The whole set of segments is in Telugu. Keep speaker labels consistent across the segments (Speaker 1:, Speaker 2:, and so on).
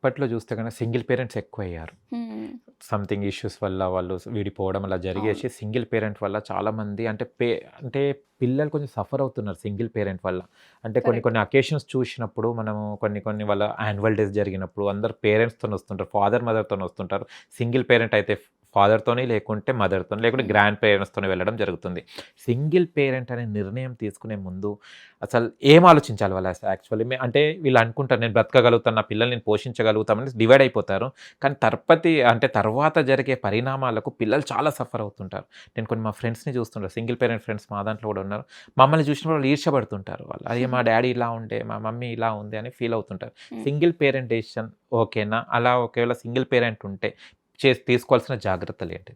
Speaker 1: ఇప్పట్లో చూస్తే కనుక సింగిల్ పేరెంట్స్ ఎక్కువయ్యారు. సంథింగ్ ఇష్యూస్ వల్ల వాళ్ళు విడిపోవడం అలా జరిగేసి సింగిల్ పేరెంట్ వల్ల చాలామంది అంటే పిల్లలు కొంచెం సఫర్ అవుతున్నారు సింగిల్ పేరెంట్ వల్ల. అంటే కొన్ని కొన్ని అకేషన్స్ చూసినప్పుడు మనము కొన్ని వాళ్ళ యాన్యువల్ డేస్ జరిగినప్పుడు అందరు పేరెంట్స్‌తోని వస్తుంటారు. ఫాదర్, మదర్‌తోని వస్తుంటారు. సింగిల్ పేరెంట్ అయితే ఫాదర్‌తోని లేకుంటే మదర్‌తోని లేకుంటే గ్రాండ్ పేరెంట్స్‌తోని వెళ్ళడం జరుగుతుంది. సింగిల్ పేరెంట్ అనే నిర్ణయం తీసుకునే ముందు అసలు ఏం ఆలోచించాలి వాళ్ళు యాక్చువల్లీ? అంటే వీళ్ళు అనుకుంటారు నేను బ్రతకగలుగుతాను, నా పిల్లల్ని నేను పోషించగలుగుతామని డివైడ్ అయిపోతారు. కానీ తర్వాత జరిగే పరిణామాలకు పిల్లలు చాలా సఫర్ అవుతుంటారు. నేను కొన్ని మా ఫ్రెండ్స్‌ని చూస్తుంటాను. సింగిల్ పేరెంట్ ఫ్రెండ్స్ మా దాంట్లో కూడా ఉన్నారు. మమ్మల్ని చూసినప్పుడు వాళ్ళు ఈర్ష్యపడుతుంటారు వాళ్ళు. అయ్యో మా డ్యాడీ ఇలా ఉండే, మా మమ్మీ ఇలా ఉంది అని ఫీల్ అవుతుంటారు. సింగిల్ పేరెంట్ డెసిషన్ ఓకేనా? అలా ఒకవేళ సింగిల్ పేరెంట్ ఉంటే తీసుకోవాల్సిన జాగ్రత్తలు ఏంటి?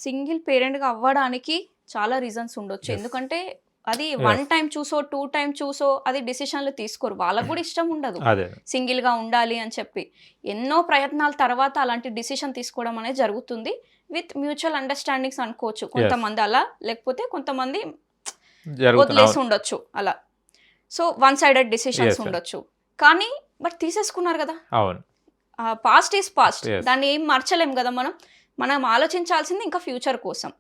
Speaker 2: సింగిల్ పేరెంట్గా అవ్వడానికి చాలా రీజన్స్ ఉండొచ్చు. ఎందుకంటే అది 1 టైం చూసో 2 టైం చూసో అది డిసిషన్లు తీసుకోరు. వాళ్ళకు కూడా ఇష్టం ఉండదు సింగిల్గా ఉండాలి అని చెప్పి. ఎన్నో ప్రయత్నాల తర్వాత అలాంటి డిసిషన్ తీసుకోవడం అనేది జరుగుతుంది. విత్ మ్యూచువల్ అండర్స్టాండింగ్స్ అనుకోవచ్చు. కొంతమంది అలా, లేకపోతే కొంతమంది వదిలేసి ఉండొచ్చు అలా. సో 1 సైడెడ్ డిసిషన్స్ ఉండొచ్చు. కానీ బట్ తీసేసుకున్నారు కదా.
Speaker 1: అవును,
Speaker 2: పాస్ట్ ఈజ్ పాస్ట్. దాన్ని ఏం మార్చలేం కదా మనం ఆలోచించాల్సింది ఇంకా ఫ్యూచర్ కోసం.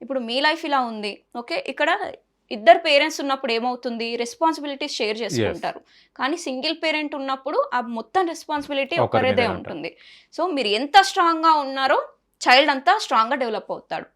Speaker 2: ఇప్పుడు మీ లైఫ్ ఇలా ఉంది, ఓకే, ఇక్కడ ఇద్దరు పేరెంట్స్ ఉన్నప్పుడు ఏమవుతుంది, రెస్పాన్సిబిలిటీస్ షేర్ చేసుకుంటారు. కానీ సింగిల్ పేరెంట్ ఉన్నప్పుడు ఆ మొత్తం రెస్పాన్సిబిలిటీ ఒకరిదే ఉంటుంది. సో మీరు ఎంత స్ట్రాంగ్గా ఉన్నారో చైల్డ్ అంతా స్ట్రాంగ్గా డెవలప్ అవుతాడు.